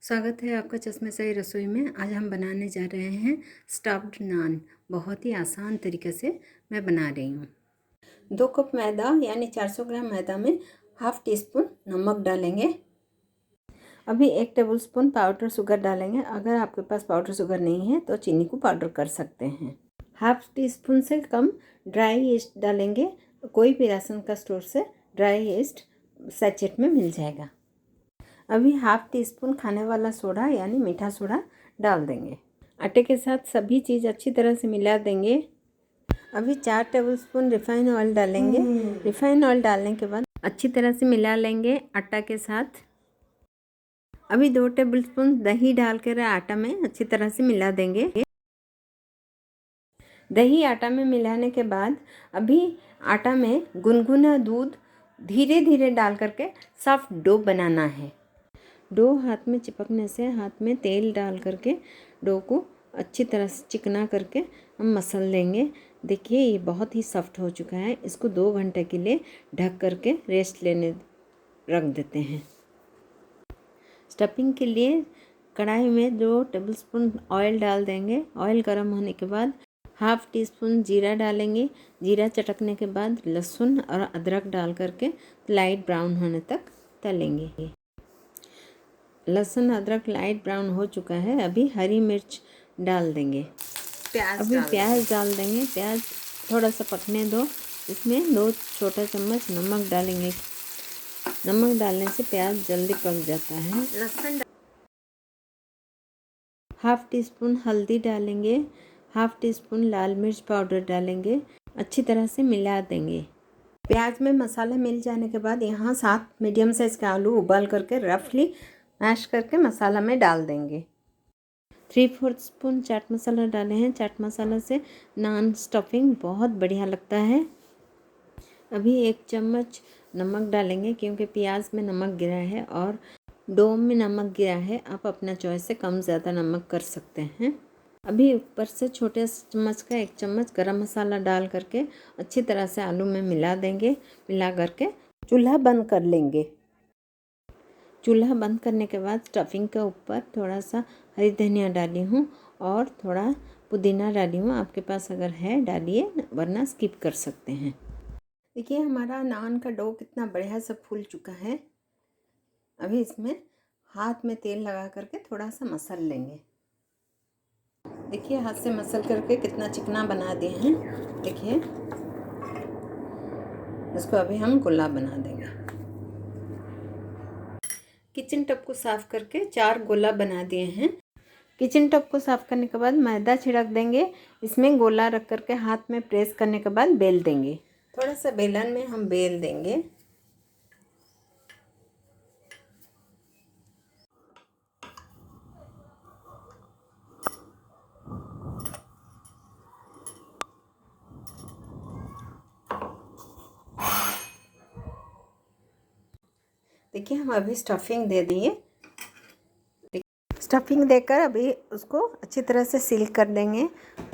स्वागत है आपका चश्मे शाही रसोई में। आज हम बनाने जा रहे हैं स्टफ्ड नान। बहुत ही आसान तरीके से मैं बना रही हूँ। 2 कप मैदा यानी 400 ग्राम मैदा में हाफ टी स्पून नमक डालेंगे। अभी 1 टेबलस्पून पाउडर शुगर डालेंगे। अगर आपके पास पाउडर शुगर नहीं है तो चीनी को पाउडर कर सकते हैं। हाफ टी स्पून से कम ड्राई ईस्ट डालेंगे। कोई भी राशन का स्टोर से ड्राई ईस्ट सैचेट में मिल जाएगा। अभी हाफ टी स्पून खाने वाला सोडा यानी मीठा सोडा डाल देंगे। आटे के साथ सभी चीज़ अच्छी तरह से मिला देंगे। अभी 4 टेबलस्पून रिफाइन ऑयल डालेंगे। रिफाइन ऑयल डालने के बाद अच्छी तरह से मिला लेंगे आटा के साथ। अभी 2 टेबलस्पून दही डालकर आटा में अच्छी तरह से मिला देंगे। दही आटा में मिलाने के बाद अभी आटा में गुनगुना दूध धीरे धीरे डाल करके सॉफ्ट डो बनाना है। डो हाथ में चिपकने से हाथ में तेल डाल करके डो को अच्छी तरह से चिकना करके हम मसल लेंगे। देखिए ये बहुत ही सॉफ्ट हो चुका है। इसको 2 घंटे के लिए ढक करके रेस्ट लेने रख देते हैं। स्टफिंग के लिए कढ़ाई में 2 टेबलस्पून ऑयल डाल देंगे। ऑयल गर्म होने के बाद हाफ टी स्पून जीरा डालेंगे। जीरा चटकने के बाद लहसुन और अदरक डाल करके लाइट ब्राउन होने तक तलेंगे। लहसुन अदरक लाइट ब्राउन हो चुका है। अभी हरी मिर्च डाल देंगे। प्याज डाल देंगे। प्याज थोड़ा सा पकने दो। इसमें 2 छोटा चम्मच नमक डालेंगे। नमक डालने से प्याज जल्दी पक जाता है। लहसुन हाफ टी स्पून हल्दी डालेंगे। हाफ टी स्पून लाल मिर्च पाउडर डालेंगे। अच्छी तरह से मिला देंगे। प्याज में मसाला मिल जाने के बाद यहाँ 7 मीडियम साइज़ के आलू उबाल करके रफली मैश करके मसाला में डाल देंगे। 3/4 स्पून चाट मसाला डाले हैं। चाट मसाला से नान स्टफिंग बहुत बढ़िया लगता है। अभी 1 चम्मच नमक डालेंगे क्योंकि प्याज में नमक गिरा है और डो में नमक गिरा है। आप अपना चॉइस से कम ज़्यादा नमक कर सकते हैं। अभी ऊपर से छोटे चम्मच का 1 चम्मच गरम मसाला डाल करके अच्छी तरह से आलू में मिला देंगे। मिला करके चूल्हा बंद कर लेंगे। चूल्हा बंद करने के बाद स्टफिंग के ऊपर थोड़ा सा हरी धनिया डाली हूँ और थोड़ा पुदीना डाली हूँ। आपके पास अगर है डालिए, वरना स्किप कर सकते हैं। देखिए हमारा नान का डो कितना बढ़िया से फूल चुका है। अभी इसमें हाथ में तेल लगा करके थोड़ा सा मसल लेंगे। देखिए हाथ से मसल करके कितना चिकना बना दिए हैं। देखिए इसको अभी हम गोला बना देंगे। किचन टब को साफ़ करके 4 गोला बना दिए हैं। किचन टब को साफ़ करने के बाद मैदा छिड़क देंगे। इसमें गोला रख करके हाथ में प्रेस करने के बाद बेल देंगे। थोड़ा सा बेलन में हम बेल देंगे। देखिए हम अभी स्टफिंग दे दिए। स्टफिंग देकर अभी उसको अच्छी तरह से सील कर देंगे।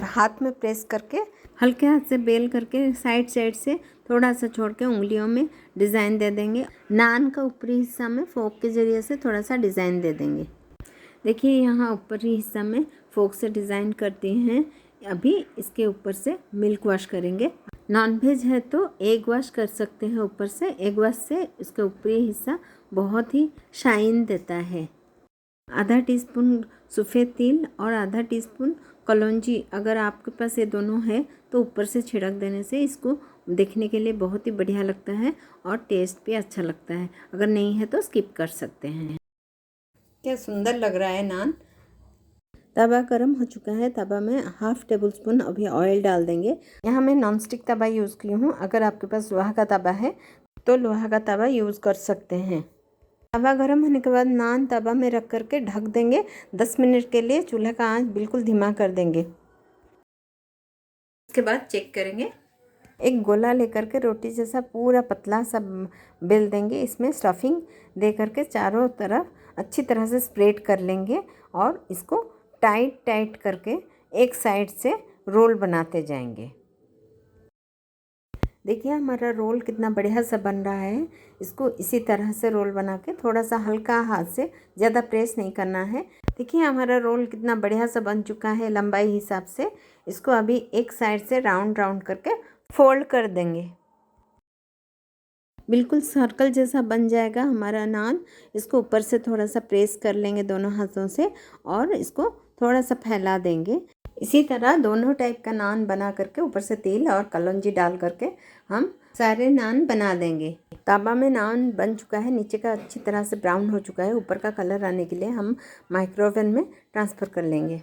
हाथ में प्रेस करके हल्के हाथ से बेल करके साइड से थोड़ा सा छोड़ के उंगलियों में डिज़ाइन दे देंगे। नान का ऊपरी हिस्सा में फोक के ज़रिए से थोड़ा सा डिज़ाइन दे देंगे। देखिए यहाँ ऊपरी हिस्सा में फोक से डिज़ाइन करते हैं। अभी इसके ऊपर से मिल्क वॉश करेंगे। नॉन वेज है तो एग वॉश कर सकते हैं ऊपर से। एग वॉश से इसका ऊपरी हिस्सा बहुत ही शाइन देता है। आधा टीस्पून सफ़ेद तिल और आधा टीस्पून कलौंजी, अगर आपके पास ये दोनों है तो ऊपर से छिड़क देने से इसको देखने के लिए बहुत ही बढ़िया लगता है और टेस्ट भी अच्छा लगता है। अगर नहीं है तो स्किप कर सकते हैं। क्या सुंदर लग रहा है नान। तवा गर्म हो चुका है। तवा में हाफ टेबल स्पून अभी ऑयल डाल देंगे। यहाँ मैं नॉन स्टिक तवा यूज़ की हूँ। अगर आपके पास लोहा का तवा है तो लोहा का तवा यूज़ कर सकते हैं। तवा गर्म होने के बाद नान तवा में रख करके ढक देंगे 10 मिनट के लिए। चूल्हे का आंच बिल्कुल धीमा कर देंगे। इसके बाद चेक करेंगे। एक गोला लेकर के रोटी जैसा पूरा पतला सा बेल देंगे। इसमें स्टफिंग दे करके चारों तरफ अच्छी तरह से स्प्रेड कर लेंगे और इसको टाइट करके एक साइड से रोल बनाते जाएंगे। देखिए हमारा रोल कितना बढ़िया सा बन रहा है। इसको इसी तरह से रोल बना के थोड़ा सा हल्का हाथ से, ज़्यादा प्रेस नहीं करना है। देखिए हमारा रोल कितना बढ़िया सा बन चुका है लंबाई हिसाब से। इसको अभी एक साइड से राउंड राउंड करके फोल्ड कर देंगे। बिल्कुल सर्कल जैसा बन जाएगा हमारा नान। इसको ऊपर से थोड़ा सा प्रेस कर लेंगे दोनों हाथों से और इसको थोड़ा सा फैला देंगे। इसी तरह दोनों टाइप का नान बना करके ऊपर से तेल और कलौंजी डाल करके हम सारे नान बना देंगे। तावा में नान बन चुका है, नीचे का अच्छी तरह से ब्राउन हो चुका है। ऊपर का कलर आने के लिए हम माइक्रोवेव में ट्रांसफ़र कर लेंगे।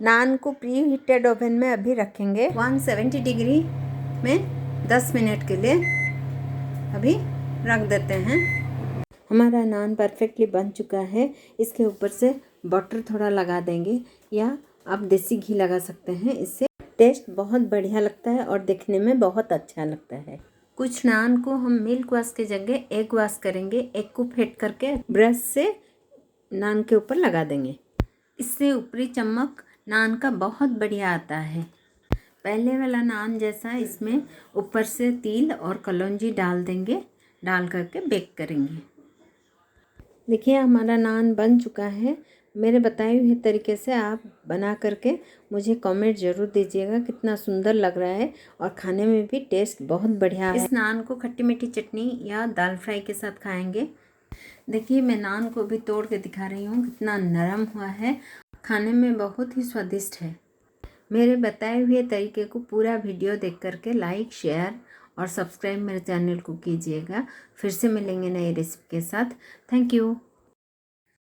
नान को प्री हीटेड ओवन में अभी रखेंगे 170 डिग्री में 10 मिनट के लिए अभी रख देते हैं। हमारा नान परफेक्टली बन चुका है। इसके ऊपर से बटर थोड़ा लगा देंगे या आप देसी घी लगा सकते हैं। इससे टेस्ट बहुत बढ़िया लगता है और दिखने में बहुत अच्छा लगता है। कुछ नान को हम मिल्क वाश के जगह एग वाश करेंगे। एग को फेंट करके ब्रश से नान के ऊपर लगा देंगे। इससे ऊपरी चमक नान का बहुत बढ़िया आता है। पहले वाला नान जैसा इसमें ऊपर से तिल और कलौंजी डाल देंगे, डाल करके बेक करेंगे। देखिए हमारा नान बन चुका है। मेरे बताए हुए तरीके से आप बना करके मुझे कमेंट ज़रूर दीजिएगा कितना सुंदर लग रहा है और खाने में भी टेस्ट बहुत बढ़िया है। इस नान को खट्टी मीठी चटनी या दाल फ्राई के साथ खाएंगे। देखिए मैं नान को भी तोड़ के दिखा रही हूँ, कितना नरम हुआ है, खाने में बहुत ही स्वादिष्ट है। मेरे बताए हुए तरीके को पूरा वीडियो देख करके लाइक, शेयर और सब्सक्राइब मेरे चैनल को कीजिएगा। फिर से मिलेंगे नई रेसिपी के साथ। Thank you.